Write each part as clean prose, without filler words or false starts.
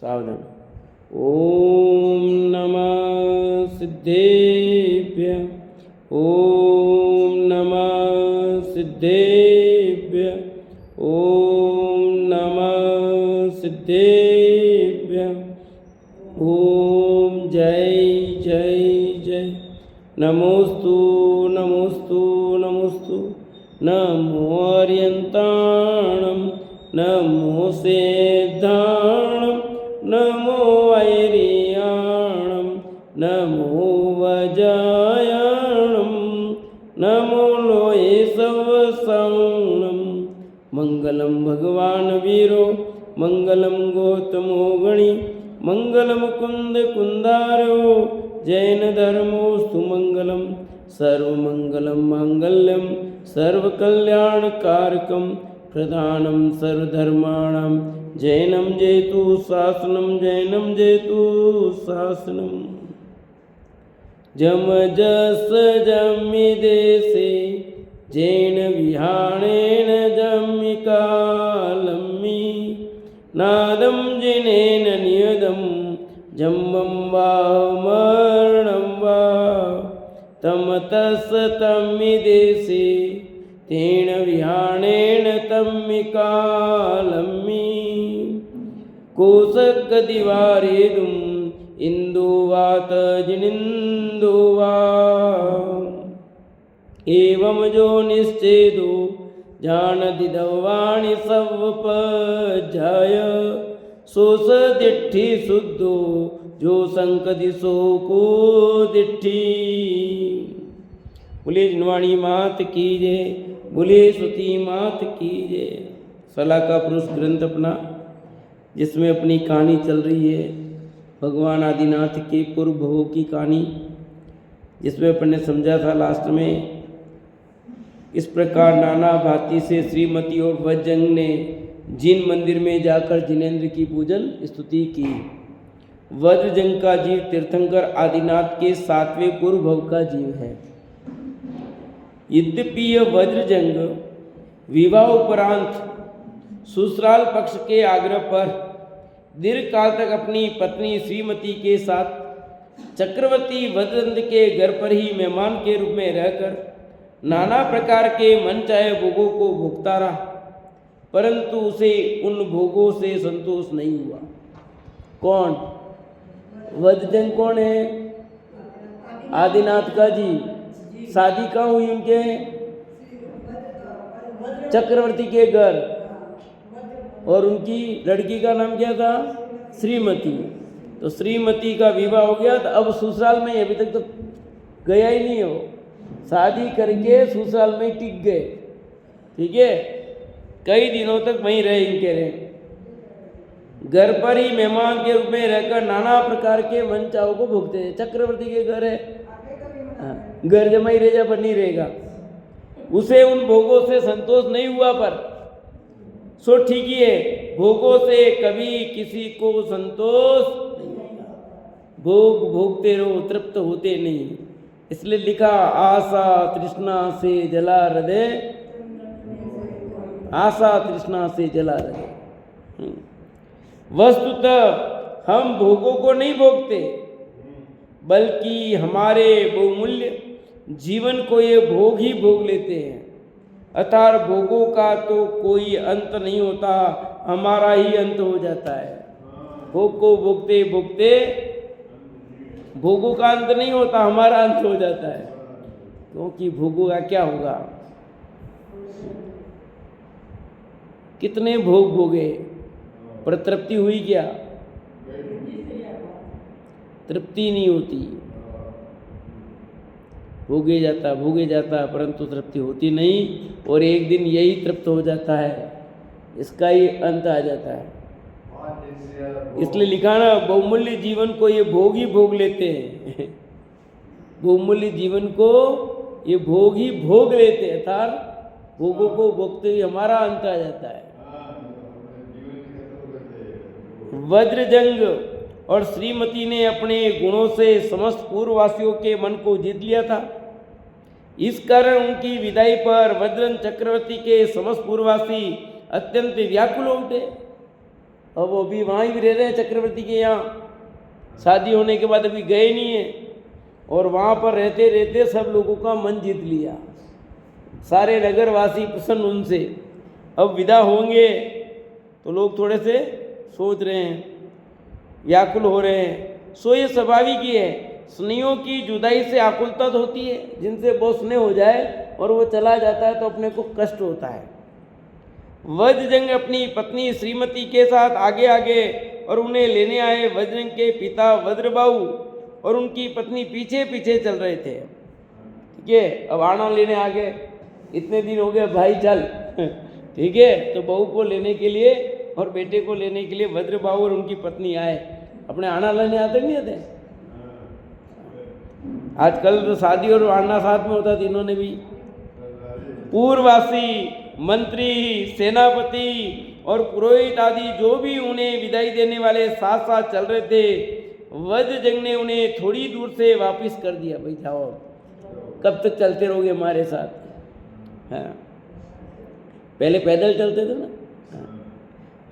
सावधान। ओम नमः सिद्धेभ्य, ओम नमः सिद्धेभ्य, ओम नमः सिद्धेभ्य, ओम जय जय जय। नमोस्तु नमोस्तु नमोस्तु, नमो अर्यन्ताणं, नमो सेद्धाणं, नमो ऐरियाणं, नमो वजायाणं, नमो लोये सवसाणं। मंगलम भगवान वीरो, मंगलम गौतमो गणि, मंगलम कुंद कुंदारो, जैन धर्मोस्तु मंगलम। सर्वमंगलम मांगल्यम सर्वकल्याणकारकम, प्रधानम सर्वधर्माणां, जैनम जयतु शासनम, जैनम जयतु शासनम। जम जस जमि देशे, जैन विहाणेन जम्मिकालम्मि, नादं जिनेन नियदं, जम्बं वा मरणं वा, तमतस तम्मि देशे, तेन विहाणेन तम्मिकालम्मि। कोशगदिवारेदुं, इन्दुवात जिनिन्दु वा, एवं जो निश्चेदो, जानदिदवाणि सवपजाय, सोस दिट्ठि शुद्धो, जो संकदिशो को दिट्ठि। बोले जिनवाणी मात की जय, बोले सुती मात की जय। सलाह का पुरुष ग्रंथ अपना, जिसमें अपनी कहानी चल रही है भगवान आदिनाथ के पूर्व भवों की कहानी, जिसमें अपन ने समझा था लास्ट में। इस प्रकार नाना भांति से श्रीमती और वज्रजंग ने जिन मंदिर में जाकर जिनेन्द्र की पूजन स्तुति की। वज्रजंग का जीव तीर्थंकर आदिनाथ के 7वें पूर्व भव का जीव है। यद्यपि यह वज्रजंग विवाह उपरांत ससुराल पक्ष के आग्रह पर दीर्घ काल तक अपनी पत्नी श्रीमती के साथ चक्रवर्ती वज्रनंद के घर पर ही मेहमान के रूप में रहकर नाना प्रकार के मनचाहे भोगों को भोगता रहा, परंतु उसे उन भोगों से संतोष नहीं हुआ। कौन? वज्रजंग कौन है? आदिनाथ का जी। शादी कहाँ हुई उनके? चक्रवर्ती के घर। और उनकी लड़की का नाम क्या था? श्रीमती। तो श्रीमती का विवाह हो गया, तो अब ससुराल में अभी तक तो गया ही नहीं हो, शादी करके ससुराल में टिक गए। ठीक है, कई दिनों तक वहीं रहे, इनके रहे घर पर ही मेहमान के रूप में रहकर नाना प्रकार के मनचाहों को भोगते हैं। चक्रवर्ती के घर है, घर जमाई रह जा पर नहीं रहेगा। उसे उन भोगों से संतोष नहीं हुआ, पर सो ठीक ही है, भोगों से कभी किसी को संतोष नहीं होगा। भोग भोगते रहो, तृप्त होते नहीं। इसलिए लिखा, आशा तृष्णा से जला हृदय, आशा तृष्णा से जला हृदय। वस्तुतः हम भोगों को नहीं भोगते, बल्कि हमारे बहुमूल्य जीवन को ये भोग ही भोग लेते हैं। अर्थात भोगों का तो कोई अंत नहीं होता, हमारा ही अंत हो जाता है। भोग को भोगते भोगते भोगों का अंत नहीं होता, हमारा अंत हो जाता है। क्योंकि भोगों का क्या होगा? कितने भोग भोगे, पर तृप्ति हुई क्या? तृप्ति नहीं होती। भोगे जाता परंतु तृप्ति होती नहीं, और एक दिन यही तृप्त हो जाता है, इसका ही अंत आ जाता है। इसलिए लिखा ना, बहुमूल्य जीवन को ये भोग ही भोग लेते हैं। बहुमूल्य जीवन को ये भोग ही भोग लेते हैं, अर्थात भोगों को भोगते ही हमारा अंत आ जाता है। वज्रजंग और श्रीमती ने अपने गुणों से समस्त पूर्ववासियों के मन को जीत लिया था। इस कारण उनकी विदाई पर वज्रन चक्रवर्ती के समस्त पूर्ववासी अत्यंत व्याकुल हो उठे। अब वो भी वहाँ ही रह रहे हैं चक्रवर्ती के यहाँ, शादी होने के बाद अभी गए नहीं है, और वहाँ पर रहते रहते सब लोगों का मन जीत लिया, सारे नगरवासी प्रसन्न उनसे। अब विदा होंगे तो लोग थोड़े से सोच रहे हैं, व्याकुल हो रहे हैं। सो ये स्वाभाविक ही है, स्नेहियों की जुदाई से आकुलता तो होती है, जिनसे बहुत स्नेह हो जाए और वो चला जाता है तो अपने को कष्ट होता है। वज्रजंग अपनी पत्नी श्रीमती के साथ आगे आगे और उन्हें लेने आए वज्रजंग के पिता वज्रबाहु और उनकी पत्नी पीछे पीछे चल रहे थे। ठीक है, अब आना लेने आ गए, इतने दिन हो गए भाई चल। ठीक है, तो बहू को लेने के लिए और बेटे को लेने के लिए वज्रबाहु और उनकी पत्नी आए। अपने आना लेने आते नहीं आते? आजकल तो शादी और आना साथ में होता, तीनों ने भी। पूर्ववासी, मंत्री, सेनापति और पुरोहित आदि जो भी उन्हें विदाई देने वाले साथ साथ चल रहे थे, वज्रजंग ने उन्हें थोड़ी दूर से वापस कर दिया। भाई जाओ, कब तक चलते रहोगे हमारे साथ? हाँ, पहले पैदल चलते थे ना।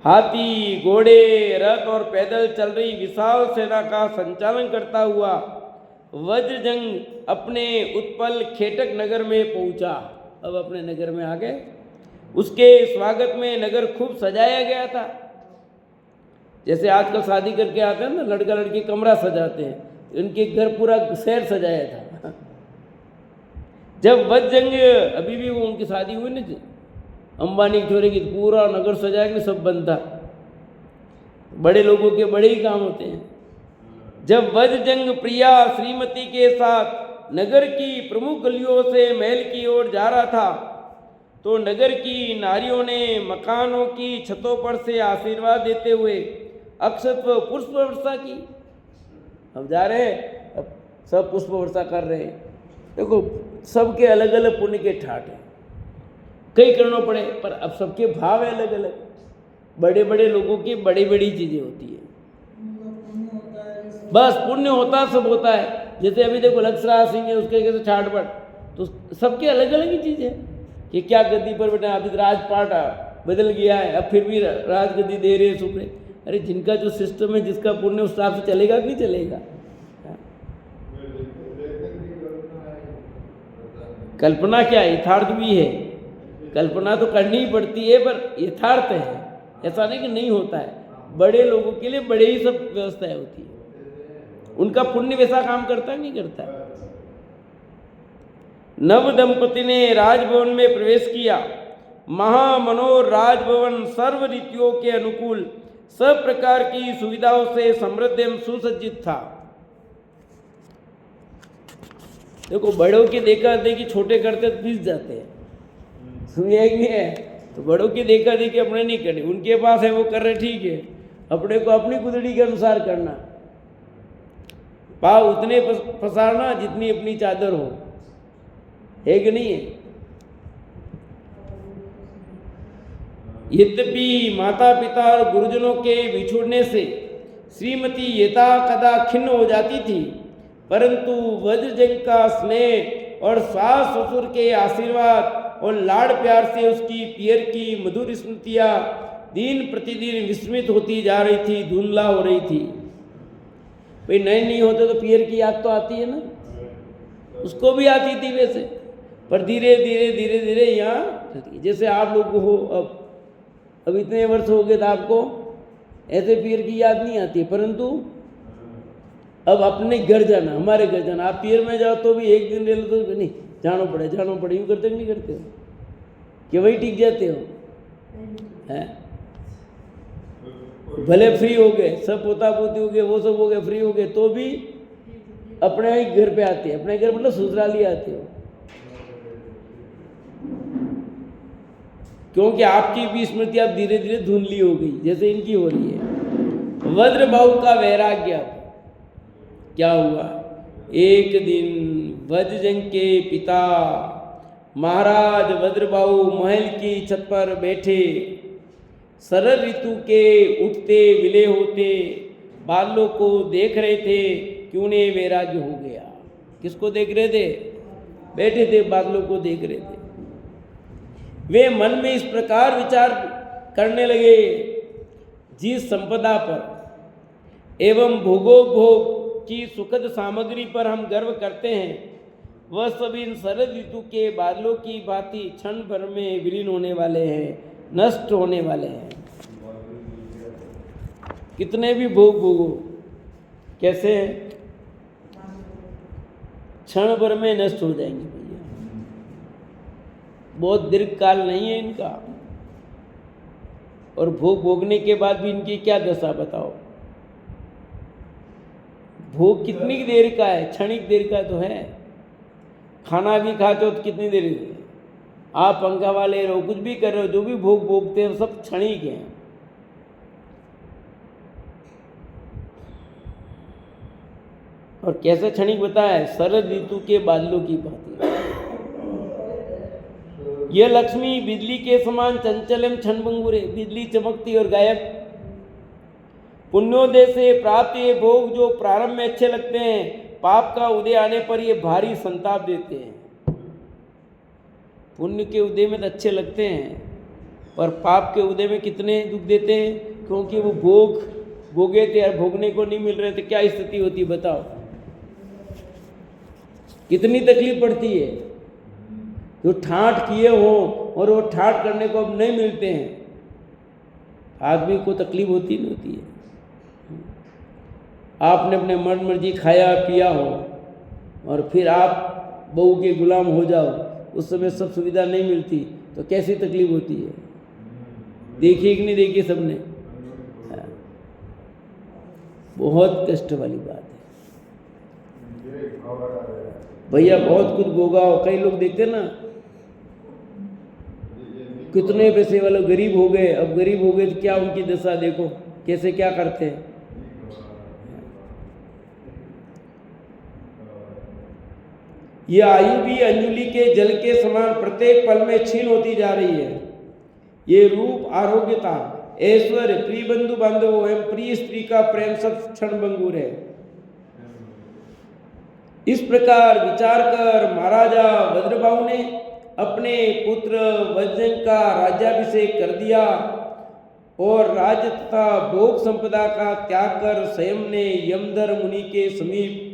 हाथी, घोड़े, रथ और पैदल चल रही विशाल सेना का संचालन करता हुआ वज्रजंग अपने उत्पल खेटक नगर में पहुंचा। अब अपने नगर में आ गए। उसके स्वागत में नगर खूब सजाया गया था, जैसे आजकल शादी करके आते हैं ना, लड़का लड़की कमरा सजाते हैं, इनके घर पूरा शहर सजाया था। जब वज्रजंग, अभी भी वो उनकी शादी हुई ना अंबानी छोरे की, पूरा नगर सजाया कि सब बनता। बड़े लोगों के बड़े ही काम होते हैं। जब वज्रजंग प्रिया श्रीमती के साथ नगर की प्रमुख गलियों से महल की ओर जा रहा था तो नगर की नारियों ने मकानों की छतों पर से आशीर्वाद देते हुए अक्षत व पुष्प वर्षा की। अब जा रहे हैं, अब सब पुष्प वर्षा कर रहे हैं। देखो, सबके अलग अलग पुण्य के ठाट हैं, कई करना पड़े, पर अब सबके भाव है अलग अलग। बड़े बड़े लोगों की बड़ी बड़ी चीज़ें होती है, बस पुण्य होता सब होता है। जैसे अभी देखो लक्षराज सिंह है, उसके कैसे ठाट-बाट, तो सबके अलग अलग ही चीज़ है कि क्या गद्दी पर बैठा, अभी राजपाट बदल गया है, अब फिर भी राजगद्दी दे रहे सुपरे। अरे जिनका जो सिस्टम है, जिसका पुण्य उस हिसाब से चलेगा कि नहीं चलेगा? कल्पना क्या है, यथार्थ भी है। कल्पना तो करनी ही पड़ती है, पर यथार्थ है, ऐसा नहीं कि नहीं होता है। बड़े लोगों के लिए बड़े ही सब व्यवस्थाएं होती है, उनका पुण्य वैसा काम करता है नहीं करता है। नव दंपति ने राजभवन में प्रवेश किया। महामनोहर राजभवन सर्व रीतियों के अनुकूल सब प्रकार की सुविधाओं से समृद्ध एवं सुसज्जित था। देखो, बड़ों की देखा देखी छोटे करते तो पीस जाते हैं, सुनिए नहीं है, तो बड़ों की देखा देखी अपने नहीं करनी, उनके पास है वो कर रहे, ठीक है, अपने को अपनी कुदड़ी के अनुसार करना। पाँव उतने पसारना जितनी अपनी चादर हो, है कि नहीं है? यद्यपि माता पिता और गुरुजनों के बिछुड़ने से श्रीमती यथा कदा खिन्न हो जाती थी, परंतु वज्रजंग का स्नेह और सास ससुर के आशीर्वाद और लाड़ प्यार से उसकी पियर की मधुर स्मृतियाँ दिन प्रतिदिन विस्मित होती जा रही थी, धुंधला हो रही थी। भाई नए नहीं होते तो पियर की याद तो आती है ना, उसको भी आती थी वैसे, पर धीरे धीरे धीरे धीरे यहाँ, जैसे आप लोग हो अब इतने वर्ष हो गए तो आपको ऐसे पियर की याद नहीं आती, परंतु अब अपने घर जाना, हमारे घर जाना, आप पियर में जाओ तो भी एक दिन रह लो तो नहीं, जाना पड़े, यूँ करते नहीं करते हो कि वही टिक जाते हो? हैं, भले फ्री हो गए, सब पोता पोती हो गए, वो सब हो गए, फ्री हो गए, तो भी अपने ही घर पे आते, अपने घर मतलब ससुराली आते हो, क्योंकि आपकी भी स्मृति अब धीरे धीरे धुंधली हो गई, जैसे इनकी हो रही है। वज्रबाहु का वैराग्य क्या हुआ? एक दिन वज्रजंग के पिता महाराज वज्रबाहु महल की छत पर बैठे शरद ऋतु के उठते विलय होते बादलों को देख रहे थे कि उन्हें वैराग्य हो गया। किसको देख रहे थे? बैठे थे, बादलों को देख रहे थे। वे मन में इस प्रकार विचार करने लगे, जिस संपदा पर एवं भोगोपभोग की सुखद सामग्री पर हम गर्व करते हैं, वह सब इन शरद ऋतु के बादलों की भांति क्षण भर में विलीन होने वाले हैं, नष्ट होने वाले हैं। कितने भी भोग भोगो, कैसे क्षण भर में नष्ट हो जाएंगे भैया, बहुत दीर्घ काल नहीं है इनका। और भोग भोगने के बाद भी इनकी क्या दशा बताओ। भोग कितनी देर का है, क्षणिक देर का तो है। खाना भी खाते हो तो कितनी देर है, आप पंखा वाले रहो, कुछ भी कर रहे हो, जो भी भोग भोगते हो सब क्षणिक हैं। और कैसे क्षणिक बताया है, शरद ऋतु के बादलों की भांति। यह लक्ष्मी बिजली के समान चंचलम क्षणभंगुर है, बिजली चमकती और गायब। पुण्योदय से प्राप्त ये भोग जो प्रारंभ में अच्छे लगते हैं, पाप का उदय आने पर ये भारी संताप देते हैं। पुण्य के उदय में तो अच्छे लगते हैं, पर पाप के उदय में कितने दुख देते हैं, क्योंकि वो भोग भोगे थे और भोगने को नहीं मिल रहे थे। क्या स्थिति होती बताओ, कितनी तकलीफ पड़ती है। जो ठाठ किए हो और वो ठाठ करने को अब नहीं मिलते हैं, आदमी को तकलीफ होती नहीं होती है। आपने अपने मन मर्जी खाया पिया हो और फिर आप बहू के गुलाम हो जाओ, उस समय सब सुविधा नहीं मिलती तो कैसी तकलीफ होती है। देखिए कि नहीं देखिए सबने, बहुत कष्ट वाली बात है भैया। बहुत कुछ भोगा हो, कई लोग देखते ना, कितने पैसे वाले गरीब हो गए। अब गरीब हो गए तो क्या उनकी दशा देखो कैसे क्या करते हैं। यह आयु भी अंजुलि के जल के समान प्रत्येक पल में क्षीण होती जा रही है। ये रूप, आरोग्यता, ऐश्वर्य, प्रिय बंधु बांधवों एवं प्रिय स्त्री का प्रेम सब क्षणभंगुर है। इस प्रकार विचार कर महाराजा वज्रबाहु ने अपने पुत्र वज्रंग का राज्याभिषेक कर दिया और राज्य तथा भोग संपदा का त्याग कर स्वयं ने यमधर मुनि के समीप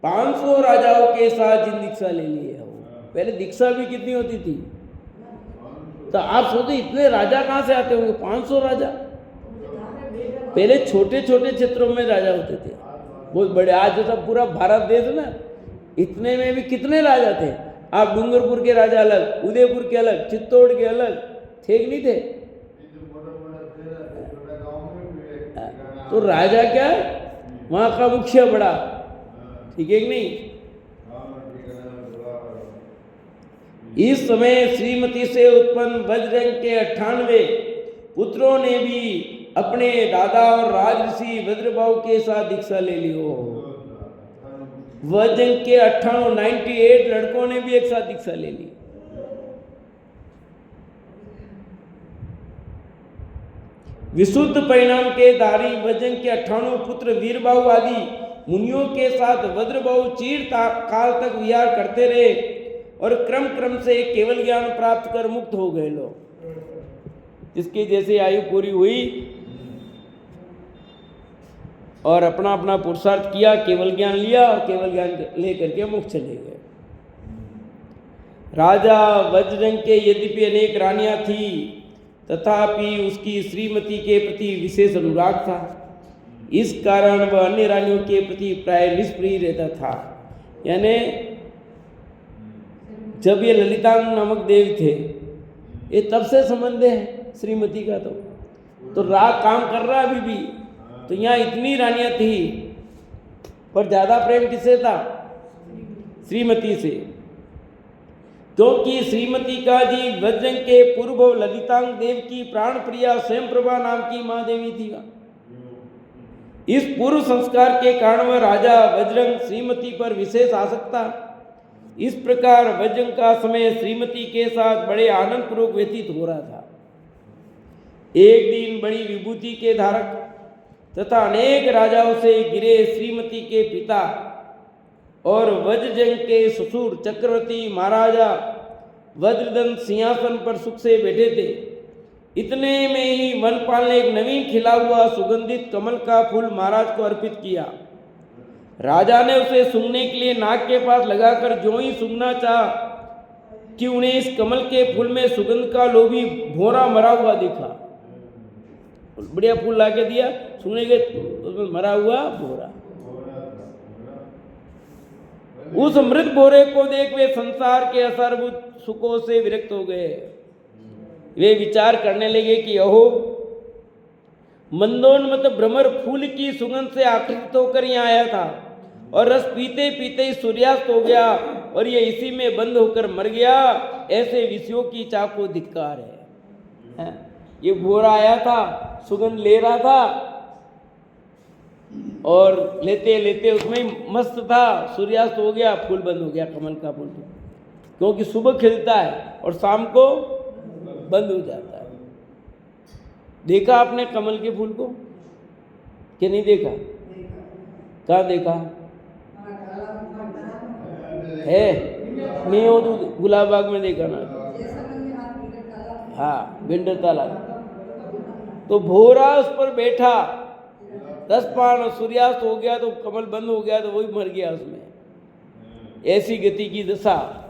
500 राजाओं के साथ जिन दीक्षा ले ली है। पहले दीक्षा भी कितनी होती थी, तो आप सोचो इतने राजा कहाँ से आते होंगे। 500 राजा, पहले छोटे छोटे क्षेत्रों में राजा होते थे, बहुत बड़े। आज जैसा पूरा भारत देश ना, इतने में भी कितने राजा थे। आप डूंगरपुर के राजा अलग, उदयपुर के अलग, चित्तौड़ के अलग थे कि नहीं थे। तो राजा क्या, वहां का मुखिया बड़ा, ठीक है कि नहीं। इस समय श्रीमती से उत्पन्न वज्रंग के 98 पुत्रों ने भी अपने दादा और राजऋषि वज्रबाहु के साथ दीक्षा ले ली हो। वज्रंग के 98 लड़कों ने भी एक साथ दीक्षा ले ली। विशुद्ध परिणाम के धारी वज्रंग के 98 पुत्र वीरबाहु आदि मुनियों के साथ वज्रबाहु चीर काल तक विहार करते रहे और क्रम क्रम से केवल ज्ञान प्राप्त कर मुक्त हो गए लोग। जिसकी जैसे आयु पूरी हुई और अपना अपना पुरुषार्थ किया, केवल ज्ञान लिया और केवल ज्ञान लेकर के मुक्त चले गए। राजा वज्रंग के यद्यपि अनेक रानियां थी, तथापि उसकी श्रीमती के प्रति विशेष अनुराग था। इस कारण वह अन्य रानियों के प्रति प्राय निष्प्रिय रहता था। यानी जब ये ललितांग नामक देव थे, ये तब से संबंध है श्रीमती का, तो राग काम कर रहा अभी भी। तो यहाँ इतनी रानियां थी, पर ज्यादा प्रेम किससे था, श्रीमती से। क्योंकि श्रीमती का जी वज्रंग के पूर्व ललितांग देव की प्राण प्रिया स्वयं प्रभा नाम की मां देवी थी। इस पूर्व संस्कार के कारण वह राजा वज्रंग श्रीमती पर विशेष आसक्त था। इस प्रकार वज्रंग का समय श्रीमती के साथ बड़े आनंद पूर्वक व्यतीत हो रहा था। एक दिन बड़ी विभूति के धारक तथा अनेक राजाओं से गिरे श्रीमती के पिता और वज्रजंग के ससुर चक्रवर्ती महाराजा वज्रदंत सिंहासन पर सुख से बैठे थे। इतने में ही वनपाल ने एक नवीन खिला हुआ सुगंधित कमल का फूल महाराज को अर्पित किया। राजा ने उसे सूंघने के लिए नाक के पास लगाकर जो ही सूंघना चाहा कि उन्हें इस कमल के फूल में सुगंध का लोभी भोरा मरा हुआ दिखा। बढ़िया फूल लाके दिया, सूंघने के उसमें मरा हुआ भोरा। उस मृत भोरे को देख वे संसार के असरभूत सुखों से विरक्त हो गए। वे विचार करने लगे कि अहो, मंदोन्मत्त भ्रमर फूल की सुगंध से आकर्षित होकर यहाँ आया था और रस पीते पीते ही सूर्यास्त हो गया और ये इसी में बंद होकर मर गया। ऐसे विषयों की चाह को धिक्कार है। ये भोरा आया था, सुगंध ले रहा था और लेते लेते उसमें मस्त था, सूर्यास्त हो गया, फूल बंद हो गया, कमल का फूल। क्योंकि सुबह खिलता है और शाम को बंद हो जाता है। देखा आपने कमल के फूल को कि नहीं देखा? कहाँ देखा है? नहीं हो तो गुलाब बाग में देखा ना? हाँ, बिंडर तालाब। तो भोरा उस पर बैठा, 10 पान और सूर्यास्त हो गया तो कमल बंद हो गया तो वही मर गया उसमें। ऐसी गति की दशा।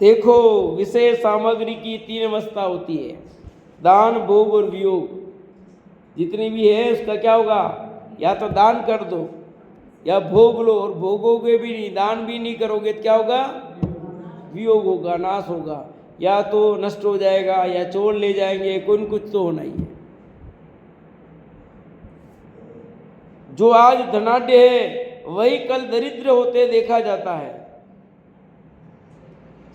देखो, विषय सामग्री की 3 अवस्था होती है, दान, भोग और वियोग। जितनी भी है उसका क्या होगा? या तो दान कर दो या भोग लो, और भोगोगे भी नहीं, दान भी नहीं करोगे तो क्या होगा? वियोग होगा, नाश होगा। या तो नष्ट हो जाएगा या चोर ले जाएंगे, कोई न कुछ तो होना ही है। जो आज धनाढ्य है वही कल दरिद्र होते देखा जाता है।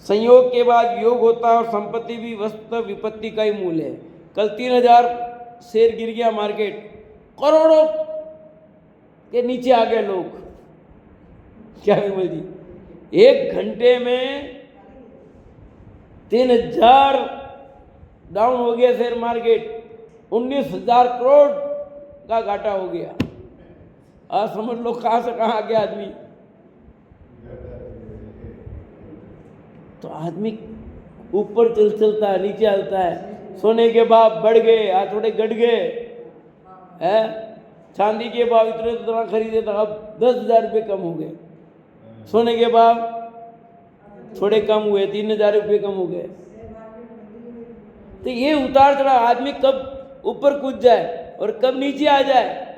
संयोग के बाद योग होता है और संपत्ति भी वस्तुतः विपत्ति का ही मूल है। कल 3000 शेयर गिर गया मार्केट, करोड़ों के नीचे आ गए लोग। क्या विमल जी? 1 घंटे में 3000 डाउन हो गया शेयर मार्केट, 19,000 करोड़ का घाटा हो गया। आज समझ लो कहां से कहां आ गया आदमी। तो आदमी ऊपर चलता है, नीचे आता है। सोने के भाव बढ़ गए, आज थोड़े घट गए हैं। चांदी के भाव इतना खरीदे था, अब 10,000 रुपये कम हो गए। सोने के भाव थोड़े कम हुए, 3,000 रुपये कम हो गए। तो ये उतार चढ़ाव, आदमी कब ऊपर कूद जाए और कब नीचे आ जाए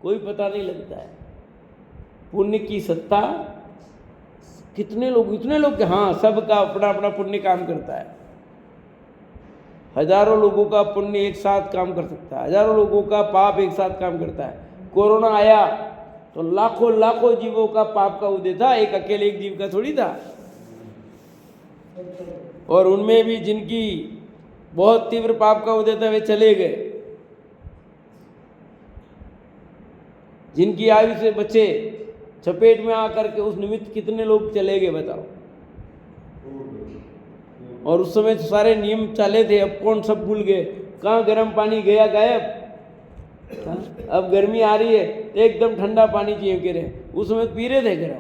कोई पता नहीं लगता है। पुण्य की सत्ता, कितने लोग, इतने लोग, हाँ, सबका अपना अपना पुण्य काम करता है। हजारों लोगों का पुण्य एक साथ काम कर सकता है, हजारों लोगों का पाप एक साथ काम करता है। कोरोना आया तो लाखों लाखों जीवों का पाप का उदय था, एक अकेले एक जीव का थोड़ी था। और उनमें भी जिनकी बहुत तीव्र पाप का उदय था वे चले गए। जिनकी आयु से बचे, चपेट में आकर के उस निमित्त कितने लोग चले गए बताओ। और उस समय तो सारे नियम चले थे, अब कौन सब भूल गए। कहाँ गर्म पानी गया गायब। अब गर्मी आ रही है तो एकदम ठंडा पानी चाहिए कह रहे। उस समय पी रहे थे गर्म,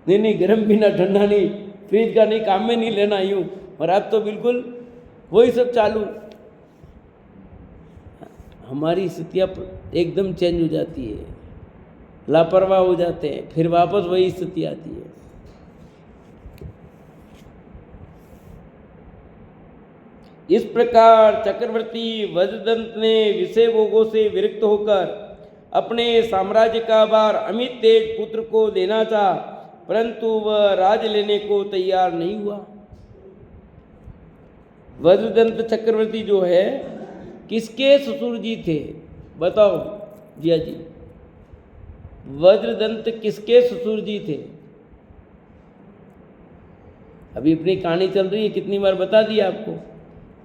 नहीं गर्म पीना, ठंडा नहीं, फ्रिज का नहीं, काम में नहीं लेना यूँ। और अब तो बिल्कुल वही सब चालू। हमारी स्थितियाँ एकदम चेंज हो जाती है, लापरवाह हो जाते हैं, फिर वापस वही स्थिति आती है। इस प्रकार चक्रवर्ती वज्रदंत ने विषय भोगों से विरक्त होकर अपने साम्राज्य का भार अमित तेज पुत्र को देना चाहा, परंतु वह राज लेने को तैयार नहीं हुआ। वज्रदंत चक्रवर्ती जो है किसके ससुर जी थे बताओ जिया जी? वज्रदंत किसके ससुर जी थे? अभी अपनी कहानी चल रही है, कितनी बार बता दिया आपको।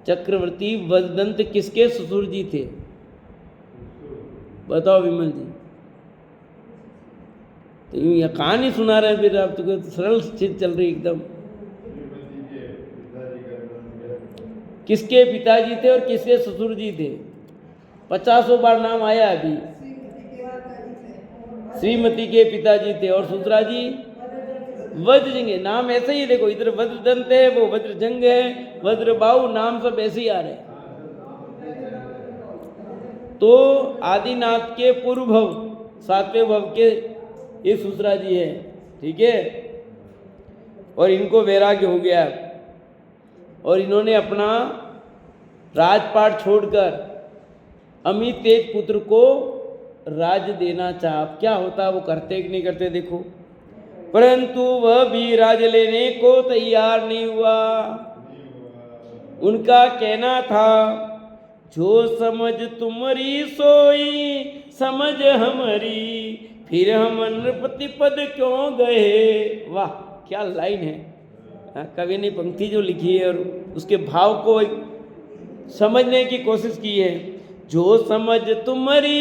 चक्रवर्ती वज्रदंत किसके ससुर जी थे बताओ विमल जी? तो यूं यह कहानी सुना रहे हैं, फिर आप तो सरल चीज चल रही एकदम। किसके पिताजी थे और किसके ससुर जी थे? 50 बार नाम आया अभी। श्रीमती के पिताजी थे और ससुरा जी वज्रजंग है, नाम ऐसे ही देखो, इधर वज्रदंत है, वो वज्रजंग है, वज्रबाहु, नाम सब ऐसे ही आ रहे हैं। तो आदिनाथ के पूर्व भव, 7वें भव के ये सुसरा जी है, ठीक है। और इनको वैराग्य हो गया और इन्होंने अपना राजपाट छोड़कर अमित तेज पुत्र को राज्य देना चाहा। अब क्या होता वो करते कि नहीं करते देखो। परंतु वह भी राज्य लेने को तैयार नहीं हुआ। उनका कहना था, जो समझ तुम्हारी सोई समझ हमारी, फिर हम नृपति पद क्यों गए। वाह क्या लाइन है। कवि ने पंक्ति जो लिखी है और उसके भाव को समझने की कोशिश की है। जो समझ तुम्हारी,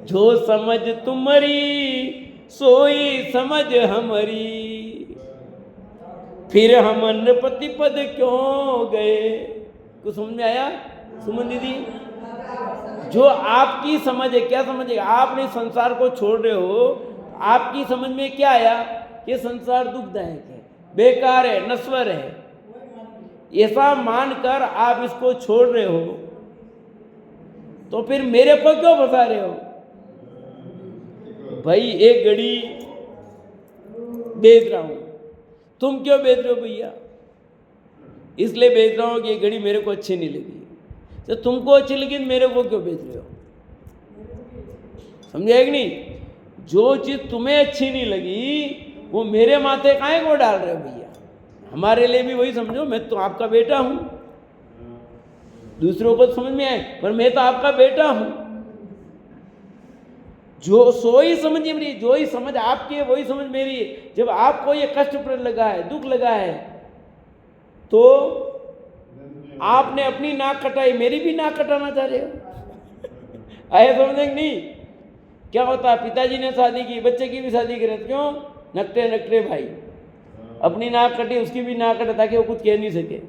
जो समझ तुम्हारी सोई समझ हमारी, फिर हम नृपति पद क्यों गए। कुछ समझ में आया सुमन दीदी? जो आपकी समझ है, क्या समझ है, आपने संसार को छोड़ रहे हो, आपकी समझ में क्या आया कि संसार दुखदायक है, बेकार है, नश्वर है, ऐसा मानकर आप इसको छोड़ रहे हो, तो फिर मेरे को क्यों फंसा रहे हो। भाई एक घड़ी बेच रहा हूं, तुम क्यों बेच रहे हो भैया? इसलिए बेच रहा हूं कि ये घड़ी मेरे को अच्छी नहीं लगी। तो तुमको अच्छी लगी मेरे को क्यों बेच रहे हो? समझे कि नहीं? जो चीज तुम्हें अच्छी नहीं लगी वो मेरे माथे काहे को डाल रहे हो भैया? हमारे लिए भी वही समझो, मैं तो आपका बेटा हूं। दूसरों को समझ में आए पर मैं तो आपका बेटा हूं। जो सोई समझ मेरी, जो ही समझ आपकी है वही समझ मेरी है। जब आपको ये कष्ट पर लगा है, दुख लगा है, तो आपने अपनी नाक कटाई, मेरी भी नाक कटाना चाह रहे हो। आए समझे नहीं? क्या होता है, पिताजी ने शादी की, बच्चे की भी शादी करे, क्यों? नकटे नकटे भाई, अपनी नाक कटी उसकी भी नाक कटा ताकि वो कुछ कह नहीं सके।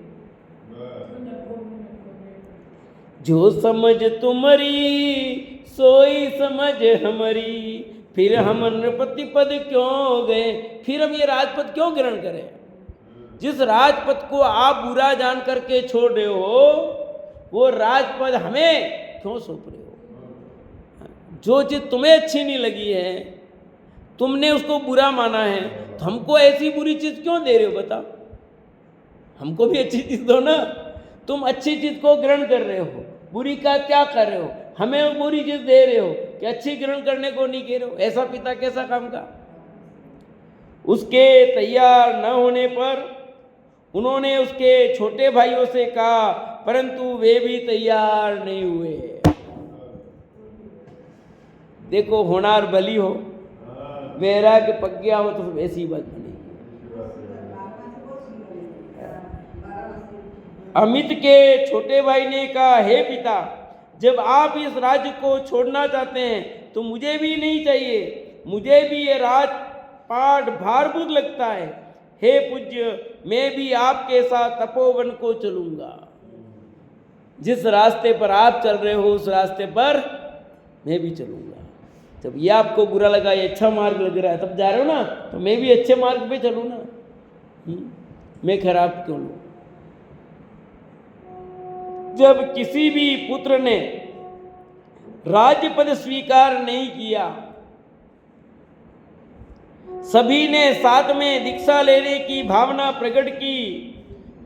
जो समझ तुम्हारी सोई समझ हमारी, फिर हम नृपति पद क्यों गए। फिर हम ये राजपद क्यों ग्रहण करें? जिस राजपद को आप बुरा जान करके छोड़ रहे हो, वो राजपद हमें क्यों सौंप रहे हो? जो चीज तुम्हें अच्छी नहीं लगी है, तुमने उसको बुरा माना है, तो हमको ऐसी बुरी चीज क्यों दे रहे हो बताओ? हमको भी अच्छी चीज दो ना। तुम अच्छी चीज को ग्रहण कर रहे हो, बुरी का त्याग कर रहे हो, हमें वो बुरी चीज दे रहे हो कि अच्छी ग्रहण करने को नहीं कह रहे हो। ऐसा पिता कैसा काम का? उसके तैयार न होने पर उन्होंने उसके छोटे भाइयों से कहा, परंतु वे भी तैयार नहीं हुए। देखो होनार भली हो, वैराग्य पक गया हो तो ऐसी बात बनेगी। अमित के छोटे भाई ने कहा, हे पिता, जब आप इस राज्य को छोड़ना चाहते हैं तो मुझे भी नहीं चाहिए, मुझे भी ये राजपाट भारभूत लगता है। हे पूज्य, मैं भी आपके साथ तपोवन को चलूंगा। जिस रास्ते पर आप चल रहे हो उस रास्ते पर मैं भी चलूंगा। जब ये आपको बुरा लगा, ये अच्छा मार्ग लग रहा है, तब जा रहे हो ना, तो मैं भी अच्छे मार्ग पे चलूँ ना, मैं खराब क्यों लूँ? जब किसी भी पुत्र ने राज्य पद स्वीकार नहीं किया, सभी ने साथ में दीक्षा लेने की भावना प्रकट की,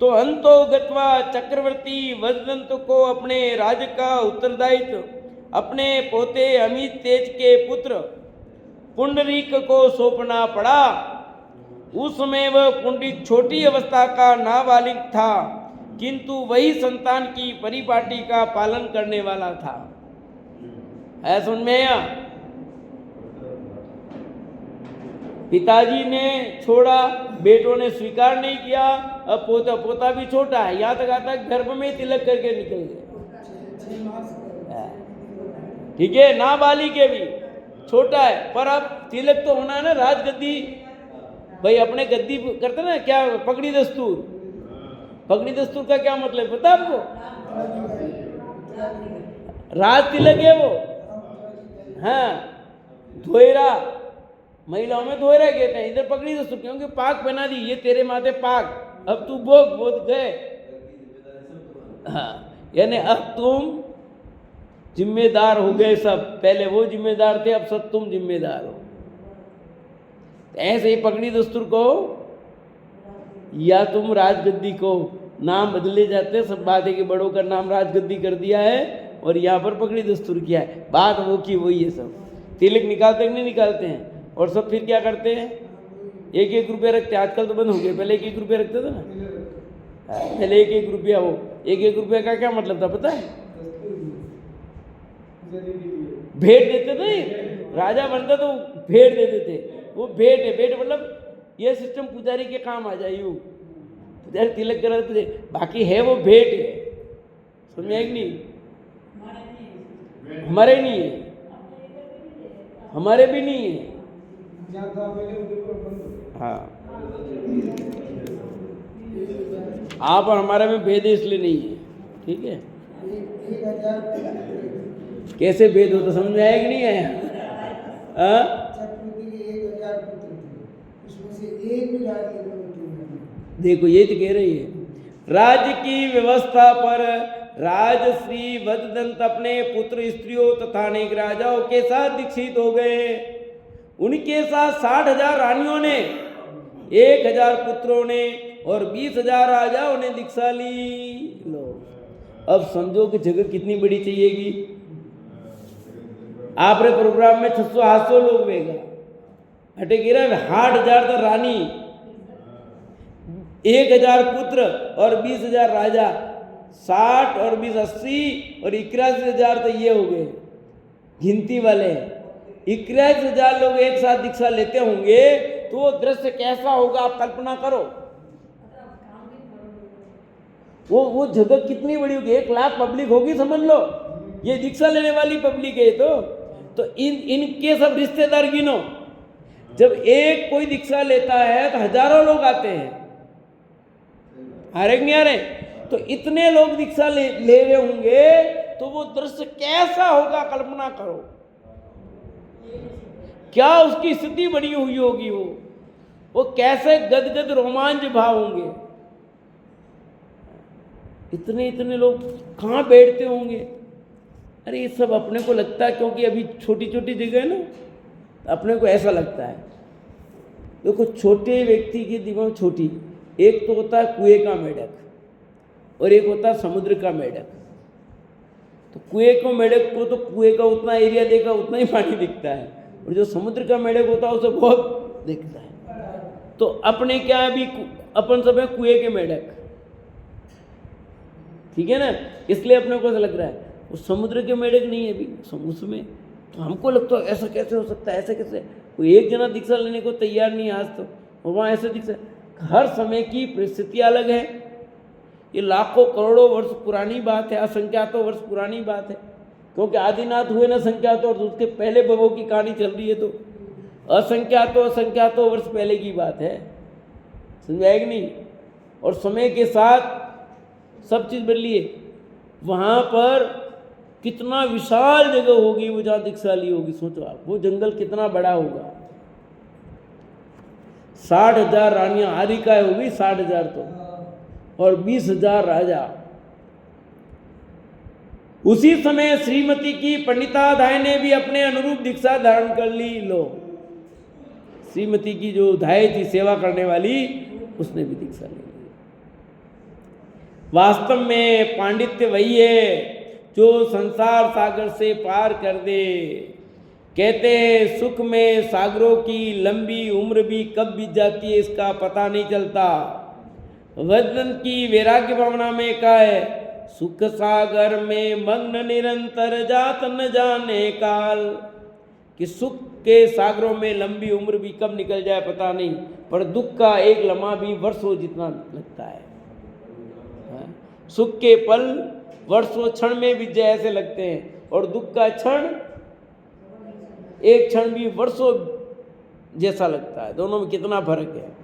तो अंतो गत्वा चक्रवर्ती वज्रदंत को अपने राज्य का उत्तरदायित्व अपने पोते अमित तेज के पुत्र पुंडरीक को सौंपना पड़ा। उस समय वह पुंडरीक छोटी अवस्था का नाबालिग था, किंतु वही संतान की परिपाटी का पालन करने वाला था। है सुन में आया? पिताजी ने छोड़ा, बेटों ने स्वीकार नहीं किया, अब पोता भी छोटा है, यहाँ तक आता है गर्भ में तिलक करके निकल गए। ठीक है, नाबालिग के भी छोटा है, पर अब तिलक तो होना है ना, राजगद्दी। भाई अपने गद्दी करते ना, क्या पगड़ी दस्तूर, पगड़ी दस्तूर का क्या मतलब पता आपको? राज तिलक है वो। हाँ, धोएरा महिलाओं में दोहरा कहते हैं, इधर पगड़ी दस्तूर, क्योंकि पाक पहना दी, ये तेरे माथे पाक, अब तू भोग बोध गए। हाँ, यानी अब तुम जिम्मेदार हो गए सब, पहले वो जिम्मेदार थे, अब सब तुम जिम्मेदार हो। ऐसे ही पगड़ी दस्तूर को या तुम राजगद्दी को नाम बदले जाते हैं, सब बात है कि बड़ों का नाम राजगद्दी कर दिया है और यहाँ पर पगड़ी दस्तूर किया है, बात वो की वही है। सब तिलक निकालते हैं नहीं निकालते हैं, और सब फिर क्या करते हैं, 1-1 रुपया रखते हैं। आजकल तो बंद हो गए, पहले 1-1 रुपया रखते थे ना, पहले 1-1 रुपया। वो 1-1 रुपया का क्या मतलब था पता है? भेंट देते थे, राजा बनता तो भेंट देते थे, वो भेंट है। भेंट मतलब ये सिस्टम पुजारी के काम आ जाए, यूँ पुजारी तिलक कराते थे, बाकी है वो भेंट है। समझ आएगी नहीं? हमारे नहीं है, हमारे भी नहीं है। हाँ, आप और हमारे में भेद इसलिए नहीं है, ठीक है? कैसे भेद हो तो समझ में आया कि नहीं आया? देखो ये तो कह रही है, राज्य की व्यवस्था पर राजश्री वददंत अपने पुत्र स्त्रियों तथा अनेक राजाओं के साथ दीक्षित हो गए। उनके साथ 60,000 रानियों ने, 1,000 पुत्रों ने और 20,000 राजाओं ने दीक्षा ली। लो, अब समझो कि जगह कितनी बड़ी चाहिएगी। आपरे प्रोग्राम में 600-800 लोग वेगा हटे गिरा, 60,000 तो रानी, 1,000 पुत्र और 20,000 राजा, 60 और 20 80 और 81,000 तो ये हो गए गिनती वाले। 81,000 लोग एक साथ दीक्षा लेते होंगे तो वो दृश्य कैसा होगा आप कल्पना करो। वो जगह कितनी बड़ी होगी, 1 लाख पब्लिक होगी समझ लो, ये दीक्षा लेने वाली पब्लिक है। तो इनके सब रिश्तेदार गिनो, जब एक कोई दीक्षा लेता है तो हजारों लोग आते हैं, आ रहे नहीं आ रहे? तो इतने लोग दीक्षा ले रहे होंगे तो वो दृश्य कैसा होगा कल्पना करो, क्या उसकी स्थिति बनी हुई होगी, वो कैसे गदगद रोमांच भाव होंगे। इतने लोग कहाँ बैठते होंगे। अरे ये सब अपने को लगता है क्योंकि अभी छोटी छोटी जगह है ना, अपने को ऐसा लगता है। देखो छोटे व्यक्ति की दिमाग छोटी, एक तो होता है कुएं का मेढक और एक होता है समुद्र का मेढक। तो कुएं को मेढक को तो कुएं का उतना एरिया देखा उतना ही पानी दिखता है, और जो समुद्र का मेढक होता है उसे बहुत दिखता है। तो अपने क्या अभी अपन सब है कुएं के मेढक, ठीक है ना, इसलिए अपने को ऐसा लग रहा है। वो समुद्र के मेढक नहीं है अभी उसमें, तो हमको लगता है ऐसा कैसे हो सकता है, ऐसा कैसे, कोई एक जना दीक्षा लेने को तैयार नहीं आज तो, और वहाँ ऐसे दीक्षा। हर समय की परिस्थिति अलग है, ये लाखों करोड़ों वर्ष पुरानी बात है, असंख्यातों वर्ष पुरानी बात है, क्योंकि आदिनाथ हुए ना संख्यातों, और उसके पहले भवों की कहानी चल रही है, तो असंख्यातों वर्ष पहले की बात है, समझाएगी नहीं। और समय के साथ सब चीज़ बदली है। वहाँ पर कितना विशाल जगह होगी वो जहाँ दीक्षा ली होगी, सोचो आप, वो जंगल कितना बड़ा होगा। 60,000 रानियां आरिकाएं होगी, 60,000 तो, और 20,000 राजा। उसी समय श्रीमती की पंडिताधाय ने भी अपने अनुरूप दीक्षा धारण कर ली। लो, श्रीमती की जो धाय थी सेवा करने वाली, उसने भी दीक्षा ली। वास्तव में पांडित्य वही है जो संसार सागर से पार कर दे। कहते हैं सुख में सागरों की लंबी उम्र भी कब बीत जाती है इसका पता नहीं चलता। वदन की वैराग्य भावना में कहा है, सुख सागर में मग्न निरंतर जात न जाने काल, कि सुख के सागरों में लंबी उम्र भी कब निकल जाए पता नहीं, पर दुख का एक लम्हा भी वर्षों जितना लगता है। सुख के पल वर्षों क्षण में बीत जाए ऐसे लगते हैं, और दुख का क्षण एक क्षण भी वर्षों जैसा लगता है। दोनों में कितना फर्क है।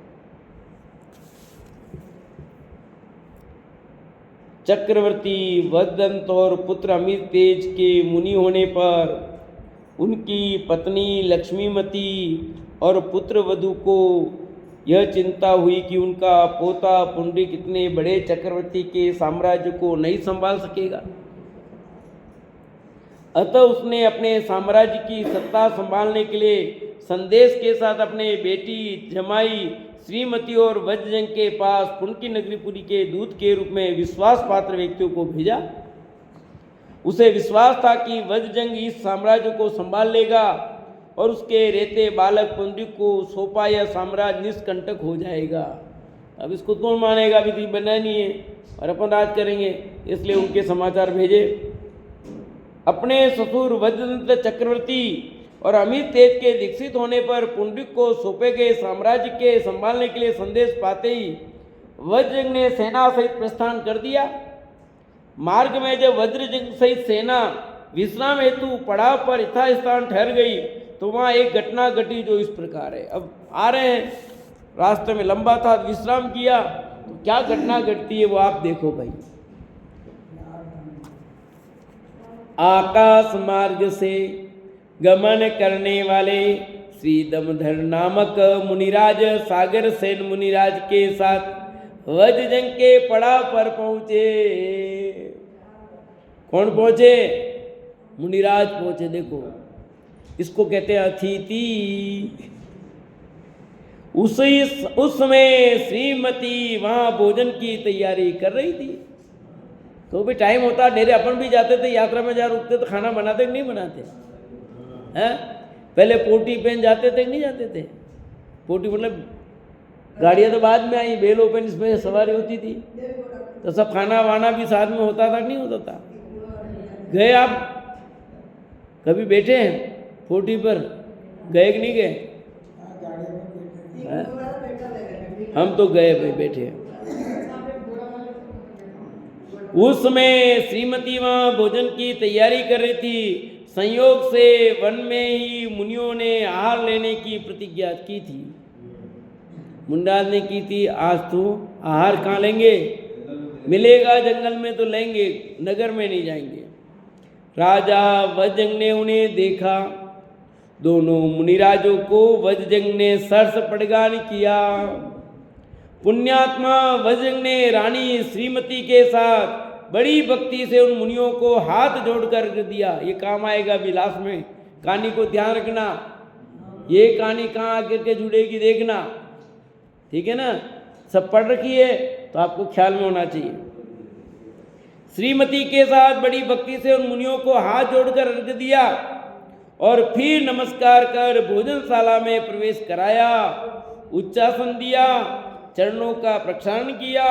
चक्रवर्ती वदंत और पुत्र अमित तेज के मुनि होने पर उनकी पत्नी लक्ष्मीमती और पुत्र वधु को यह चिंता हुई कि उनका पोता पुंडरीक इतने बड़े चक्रवर्ती के साम्राज्य को नहीं संभाल सकेगा। अतः उसने अपने साम्राज्य की सत्ता संभालने के लिए संदेश के साथ अपने बेटी जमाई श्रीमती और वज्रजंग के पास पुंडकी नगरीपुरी के दूत के रूप में विश्वास पात्र व्यक्तियों को भेजा। उसे विश्वास था कि वज्रजंग इस साम्राज्य को संभाल लेगा और उसके रहते बालक पुंडरीक को सौंपा यह साम्राज्य निष्कंटक हो जाएगा। अब इसको कौन मानेगा, अभी तो बना नहीं है और अपन राज करेंगे, इसलिए उनके समाचार भेजे। अपने ससुर वज्रदंत चक्रवर्ती और अमित तेज के दीक्षित होने पर पुंडरीक को सौंपे गए साम्राज्य के संभालने के लिए संदेश पाते ही वज्रजंग ने सेना सहित प्रस्थान कर दिया। मार्ग में जब वज्रजंग सहित सेना विश्राम हेतु पड़ाव पर यथास्थान ठहर गई तो वहाँ एक घटना घटी जो इस प्रकार है। अब आ रहे हैं, रास्ते में लंबा था, विश्राम किया, तो क्या घटना घटती है वो आप देखो भाई। आकाश मार्ग से गमन करने वाले श्री दमधर नामक मुनिराज सागर सेन मुनिराज के साथ वज्रजंग के पड़ाव पर पहुंचे। कौन पहुंचे? मुनिराज पहुंचे। देखो इसको कहते हैं अतिथि। उस समय श्रीमती वहां भोजन की तैयारी कर रही थी। तो भी टाइम होता, डेरे अपन भी जाते थे, यात्रा में जा रुकते तो खाना बनाते कि नहीं बनाते हैं? पहले पोटी पहन जाते थे कि नहीं जाते थे? पोटी मतलब गाड़ियाँ तो बाद में आई, बेल ओपन इसमें सवारी होती थी, तो सब खाना वाना भी साथ में होता था कि नहीं होता था? गए आप कभी बैठे हैं पोटी पर? गए कि नहीं गए? हम तो गए भाई, बैठे। उस समय श्रीमती वहाँ भोजन की तैयारी कर रही थी। संयोग से वन में ही मुनियों ने आहार लेने की प्रतिज्ञा की थी। मुंडाल ने की थी, आज तो आहार कहाँ लेंगे? मिलेगा जंगल में तो लेंगे, नगर में नहीं जाएंगे। राजा वज्रजंग ने उन्हें देखा। दोनों मुनिराजों को वज्रजंग ने सरस पड़गान किया। पुण्यात्मा वज्रजंग ने रानी श्रीमती के साथ बड़ी भक्ति से उन मुनियों को हाथ जोड़कर दिया। ये काम आएगा विलास में, कहानी को ध्यान रखना। ये कहानी कहाँ आकर के जुड़ेगी देखना, ठीक है ना? सब पढ़ रखी है तो आपको ख्याल में होना चाहिए। श्रीमती के साथ बड़ी भक्ति से उन मुनियों को हाथ जोड़कर अर्घ दिया और फिर नमस्कार कर भोजनशाला में प्रवेश कराया। उच्चासन दिया, चरणों का प्रक्षालन किया,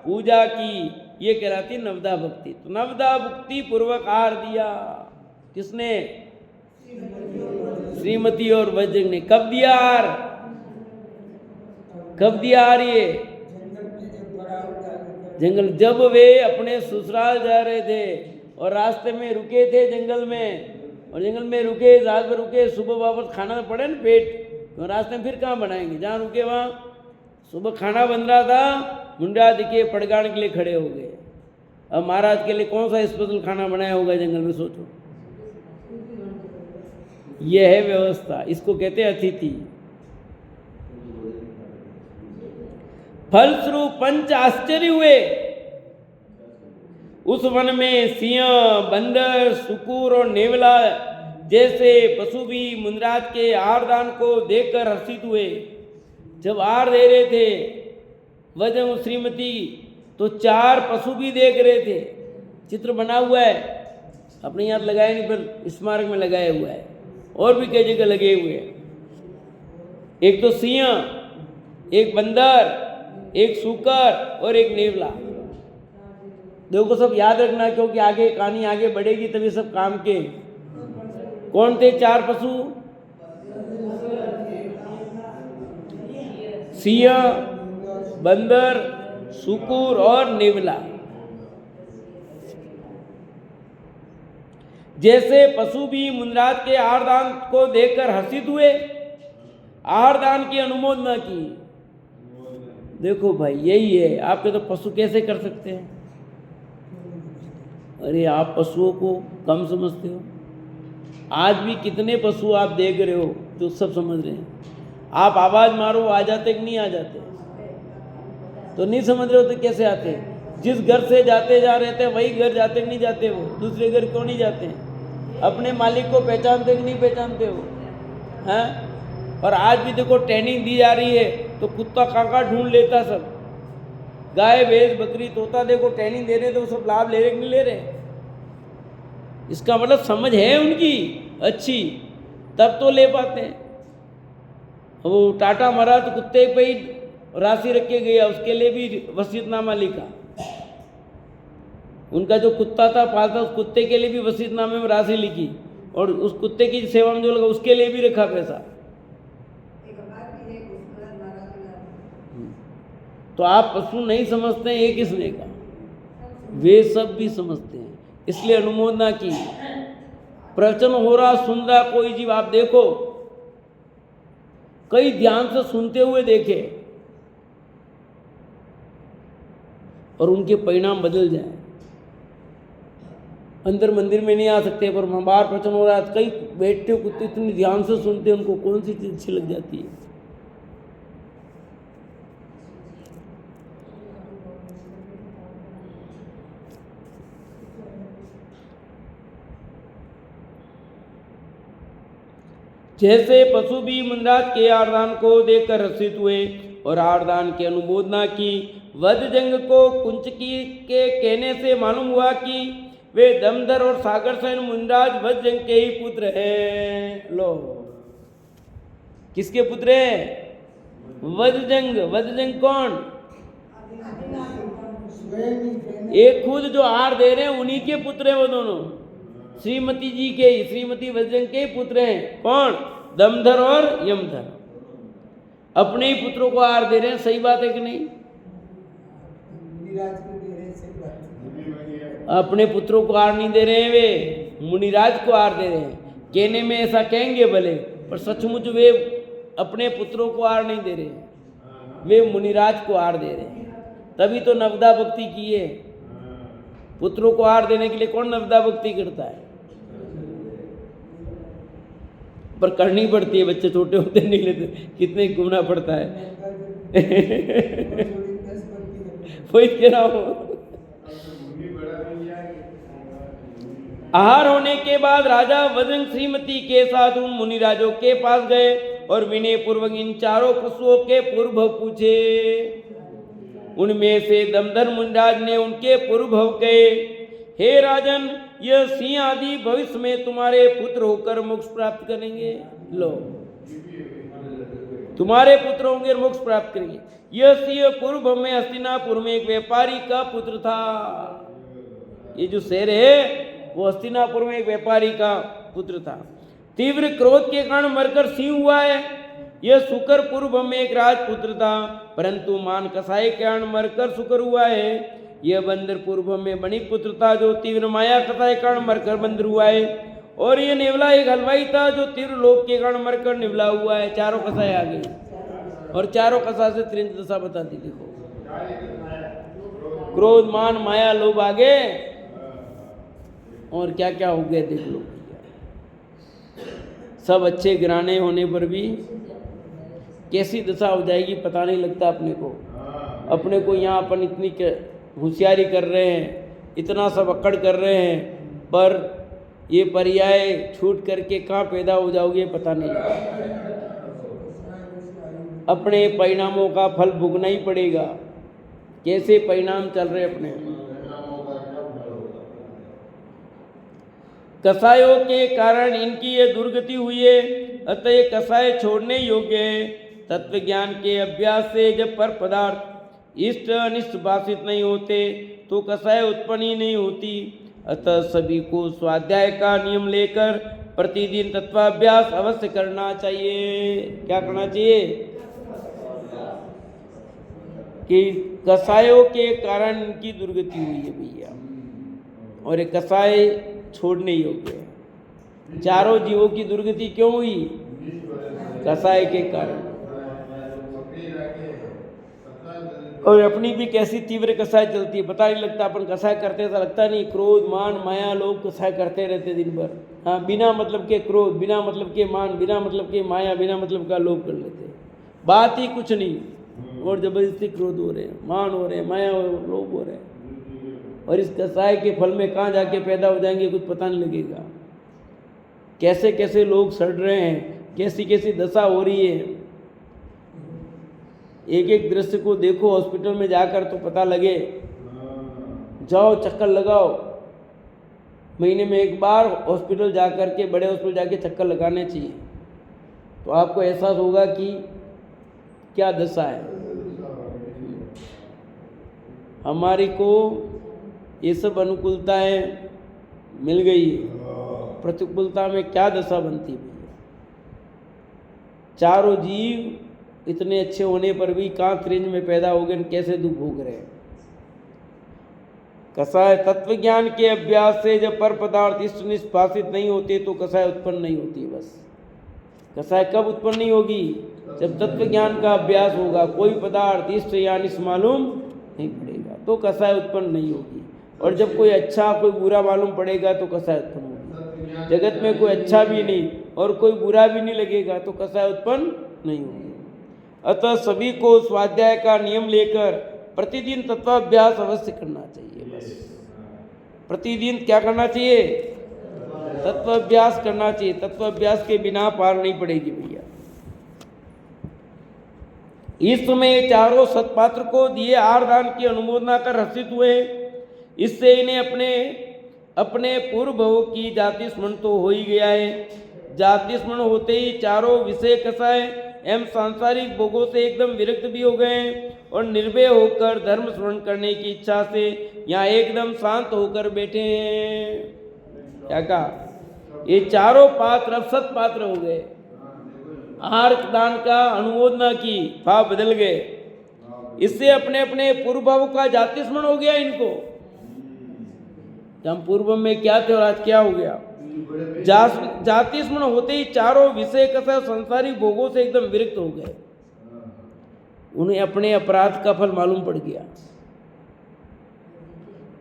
पूजा की। ये कहलाती नवदा भक्ति। तो नवदा भक्ति पूर्वक आहार दिया। किसने? श्रीमती और वज्रजंग ने। कब दिया आहार? कब दिया आहार? ये जंगल, जब वे अपने ससुराल जा रहे थे और रास्ते में रुके थे जंगल में, और जंगल में रुके, रात भर रुके, सुबह वापस खाना तो पड़े ना पेट, तो रास्ते में फिर कहाँ बनाएंगे? जहाँ रुके वहाँ सुबह खाना बन रहा था, मुंडा दिखे पड़गान के लिए खड़े हो गए। अब महाराज के लिए कौन सा स्पेशल खाना बनाया होगा जंगल में, सोचो। यह है व्यवस्था, इसको कहते हैं अतिथि। फलस्वरूप पंच आश्चर्य हुए। उस वन में सिंह, बंदर, सुकूर और नेवला जैसे पशु भी मुनिराज के आहारदान को देखकर हर्षित हुए। जब आहार दे रहे थे वज्रजंग श्रीमती, तो 4 पशु भी देख रहे थे। चित्र बना हुआ है, अपने यहाँ लगाया नहीं पर स्मारक में लगाया हुआ है, और भी कई जगह लगे हुए हैं। एक तो सिंह, एक बंदर, एक सूकर और एक नेवला। देखो सब याद रखना, क्योंकि आगे कहानी आगे बढ़ेगी तभी सब काम के। कौन थे 4 पशु? सिंह, बंदर, सुकुर और नेवला। जैसे पशु भी मुनिराज के आहारदान को देखकर हर्षित हुए, आहारदान की अनुमोदना की। देखो भाई यही है, आपके तो पशु कैसे कर सकते हैं? अरे आप पशुओं को कम समझते हो। आज भी कितने पशु आप देख रहे हो जो सब समझ रहे हैं। आप आवाज मारो आ जाते कि नहीं आ जाते? तो नहीं समझ रहे हो तो कैसे आते? जिस घर से जाते जा रहे थे वही घर जाते कि नहीं जाते? वो दूसरे घर क्यों नहीं जाते? अपने मालिक को पहचानते कि नहीं पहचानते हो? हैं? और आज भी देखो ट्रेनिंग दी जा रही है तो कुत्ता काका ढूंढ लेता सब। गाय भैंस बकरी तोता देखो ट्रेनिंग दे रहे तो सब लाभ ले रहे कि नहीं ले रहे? इसका मतलब समझ है उनकी अच्छी, तब तो ले पाते हैं। वो टाटा मरा तो कुत्ते पे ही राशि रख के गया, उसके लिए भी वसीयतनामा लिखा। उनका जो कुत्ता था पालता, उस कुत्ते के लिए भी वसीयतनामे में राशि लिखी, और उस कुत्ते की सेवा में जो लगा उसके लिए भी रखा पैसा। तो आप पशु नहीं समझते हैं, ये किसने कहा? वे सब भी समझते हैं, इसलिए अनुमोदना की। प्रवचन हो रहा, सुन रहा कोई जीव, आप देखो कई ध्यान से सुनते हुए देखे और उनके परिणाम बदल जाए। अंदर मंदिर में नहीं आ सकते पर बाहर प्रवचन हो रहा है, कई बैठते कुत्ते इतनी ध्यान से सुनते, उनको कौन सी चीज अच्छी लग जाती है। जैसे पशु भी मुनिराज के आरदान को देखकर हर्षित हुए और आरदान की अनुमोदना की। वज्रजंग को कुंचकी के कहने से मालूम हुआ कि वे दमदर और सागर सेन मुनिराज वज्रजंग के ही पुत्र हैं। लो, किसके पुत्र हैं? वज्रजंग। वज्रजंग कौन? एक खुद जो आर दे रहे हैं उन्हीं के पुत्र हैं वो दोनों, श्रीमती जी के ही, श्रीमती वज्रजंग के पुत्र हैं। कौन? दमधर और यमधर। अपने ही पुत्रों को आर दे रहे हैं, सही बात है कि नहीं? अपने पुत्रों को आर नहीं दे रहे हैं, वे मुनिराज को आर दे रहे हैं। कहने में ऐसा कहेंगे भले, पर सचमुच वे अपने पुत्रों को आर नहीं दे रहे हैं, वे मुनिराज को आर दे रहे हैं। तभी तो नवदा भक्ति की है। पुत्रों को आर देने के लिए कौन नवदा भक्ति करता है? पर करनी पड़ती है, बच्चे छोटे होते नहीं लेते, कितने घूमना पड़ता है। वही कह रहा हूं। आहार होने के बाद राजा वज्रजंग श्रीमती के साथ उन मुनिराजों के पास गए और विनय पूर्वक इन चारों पशुओं के पूर्व पूछे। उनमें से दमदर मुनिराज ने उनके पूर्व कहे, हे राजन, यह सिंह आदि भविष्य में तुम्हारे पुत्र होकर मोक्ष प्राप्त करेंगे। लो, तुम्हारे पुत्र होंगे, मोक्ष प्राप्त करेंगे। यह सिंह पूर्व में हस्तिनापुर में एक व्यापारी का पुत्र था। ये जो शेर है वो हस्तिनापुर में एक व्यापारी का पुत्र था। तीव्र क्रोध के कारण मरकर सिंह हुआ है। यह सुकर पूर्व में एक राजपुत्र था, परंतु मान कसाई के कारण मरकर सुकर हुआ है। यह बंदर पूर्व में मणिपुत्र था, जो तीव्र माया कसाई के कारण मरकर बंदर हुआ है। और यह नेवला एक हलवाई था, जो तीव्र लोभ के कारण मरकर निवला हुआ है। चारों कसाई आ गए और चारों कसा से त्रिंद दशा बताती। देखो, क्रोध मान माया लोभ आ गए और क्या क्या हो गए देख लो। सब अच्छे गिराने होने पर भी कैसी दशा हो जाएगी पता नहीं लगता अपने को। अपने को यहाँ अपन इतनी होशियारी कर रहे हैं, इतना सब अक्कड़ कर रहे हैं, पर ये पर्याय छूट करके कहाँ पैदा हो जाओगे पता नहीं लगता। अपने परिणामों का फल भोगना ही पड़ेगा। कैसे परिणाम चल रहे अपने। कसायों के कारण इनकी ये दुर्गति हुई है, अतः ये कसाय छोड़ने योग्य है। तत्व ज्ञान के अभ्यास से जब पर पदार्थ इष्ट अनिष्ट भाषित नहीं होते तो कसाय उत्पन्न ही नहीं होती। अतः सभी को स्वाध्याय का नियम लेकर प्रतिदिन तत्वाभ्यास अवश्य करना चाहिए। क्या करना चाहिए? कि कसायों के कारण इनकी दुर्गति हुई है भैया, और ये कसाय छोड़ने योग्य है। चारों जीवों की दुर्गति क्यों हुई? कसाय के कारण। और अपनी भी कैसी तीव्र कसाय चलती है, पता नहीं लगता। अपन कसाय करते ऐसा लगता नहीं। क्रोध मान माया लोग कसाय करते रहते दिन भर। हाँ, बिना मतलब के क्रोध, बिना मतलब के मान, बिना मतलब के माया, बिना मतलब का लोभ कर लेते, बात ही कुछ नहीं, और जबरदस्ती क्रोध हो रहे हैं, मान हो रहे हैं, माया हो, लोभ हो रहे हैं। और इस कसाय के फल में कहाँ जाके पैदा हो जाएंगे कुछ पता नहीं लगेगा। कैसे कैसे लोग सड़ रहे हैं, कैसी कैसी दशा हो रही है। एक एक दृश्य को देखो हॉस्पिटल में जाकर तो पता लगे। जाओ चक्कर लगाओ, महीने में एक बार हॉस्पिटल जाकर के, बड़े हॉस्पिटल जाके चक्कर लगाने चाहिए, तो आपको एहसास होगा कि क्या दशा है हमारी को। ये सब अनुकूलताएं मिल गई, प्रतिकूलता में क्या दशा बनती है। चारों जीव इतने अच्छे होने पर भी कहाँ त्रिंज में पैदा हो गए, कैसे दुख भोग रहे हैं। कसाय तत्व ज्ञान के अभ्यास से जब पर पदार्थ इष्ट निष्पासित नहीं होते तो कसाय उत्पन्न नहीं होती। बस कसाय कब उत्पन्न नहीं होगी, जब तत्व ज्ञान का अभ्यास होगा। कोई पदार्थ इष्ट या निष्ट मालूम नहीं पड़ेगा तो कसाय उत्पन्न नहीं होगी। और जब कोई अच्छा कोई बुरा मालूम पड़ेगा तो कसाय उत्पन्न होगी। जगत में कोई अच्छा भी नहीं और कोई बुरा भी नहीं लगेगा तो कसाय उत्पन्न नहीं होगी। अतः सभी को स्वाध्याय का नियम लेकर प्रतिदिन तत्वाभ्यास अवश्य करना चाहिए। बस प्रतिदिन क्या करना चाहिए, तत्वाभ्यास करना चाहिए। तत्वाभ्यास के बिना पार नहीं पड़ेगी भैया। इस समय चारों सत्पात्र को दिए आरदान की अनुमोदना कर हर्षित हुए। इससे इन्हें अपने अपने पूर्व भव की जाति स्मरण तो हो ही गया है। जाति स्मरण होते ही चारों विषय कसाय एवं सांसारिक भोगों से एकदम विरक्त भी हो गए और निर्भय होकर धर्म स्मरण करने की इच्छा से यहाँ एकदम शांत होकर बैठे हैं। क्या कहा, ये चारों पात्र अब सत्पात्र हो गए। आहार दान का अनुमोदना की, भाव बदल गए। इससे अपने अपने पूर्व भाव का जाति स्मरण हो गया इनको। हम पूर्व में क्या थे और आज क्या हो गया। जाति स्मरण होते ही चारों विषय कसा संसारिक भोगों से एकदम विरक्त हो गए। उन्हें अपने अपराध का फल मालूम पड़ गया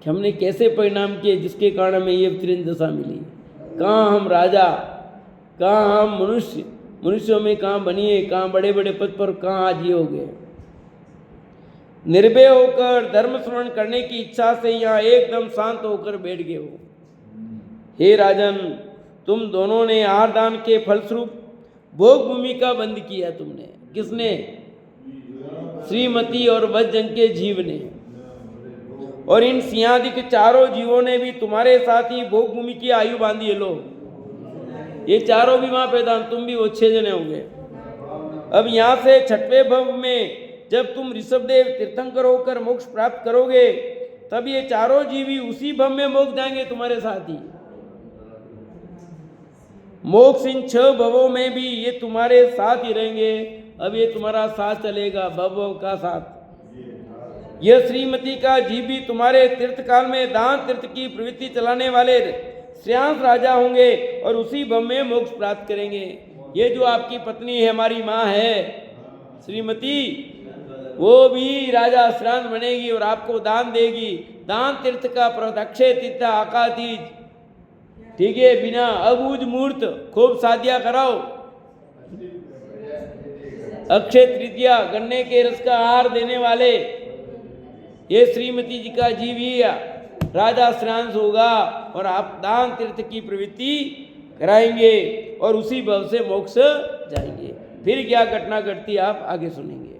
कि हमने कैसे परिणाम किए जिसके कारण हमें ये त्रिंज दशा मिली। कहाँ हम राजा, कहाँ हम मनुष्य, मनुष्यों में कहाँ बनिए, कहाँ बड़े बड़े पद पर, कहाँ आज ये हो गए। निर्भय होकर धर्म स्मरण करने की इच्छा से यहाँ एकदम शांत होकर बैठ गए हो। हे राजन, तुम दोनों ने आहारदान के फलस्वरूप भोग भूमि का बंद किया। तुमने, किसने, श्रीमती और वज्रजन के जीव ने। और इन सिंहादिक चारों जीवों ने भी तुम्हारे साथ ही भोग भूमि की आयु बांधी है। लो, ये चारों भी वहां पैदा, तुम भी वो 6 जने होंगे। अब यहाँ से छठवें भव में जब तुम ऋषभदेव तीर्थंकर होकर मोक्ष प्राप्त करोगे तब ये चारों जीवी उसी भव में मोक्ष जाएंगे तुम्हारे साथ ही। मोक्ष इन 6 भवों में भी ये तुम्हारे साथ ही रहेंगे। अब ये तुम्हारा साथ चलेगा, भव का साथ। यह श्रीमती का जीव भी तुम्हारे तीर्थ काल में दान तीर्थ की प्रवृत्ति चलाने वाले श्रेयांश राजा होंगे और उसी भव में मोक्ष प्राप्त करेंगे। ये जो आपकी पत्नी है, हमारी माँ है श्रीमती, वो भी राजा श्रेयांश बनेगी और आपको दान देगी। दान तीर्थ का प्रवत अक्षय तीर्थ आकातीज, ठीक है, बिना अबूझ मूर्त खूब शादियां कराओ। अक्षय तृतीया गन्ने के रस का आहार देने वाले ये श्रीमती जी का जीव ही राजा श्रेयांश होगा और आप दान तीर्थ की प्रवृत्ति कराएंगे और उसी भव से मोक्ष जाएंगे। फिर क्या घटना घटती आप आगे सुनेंगे।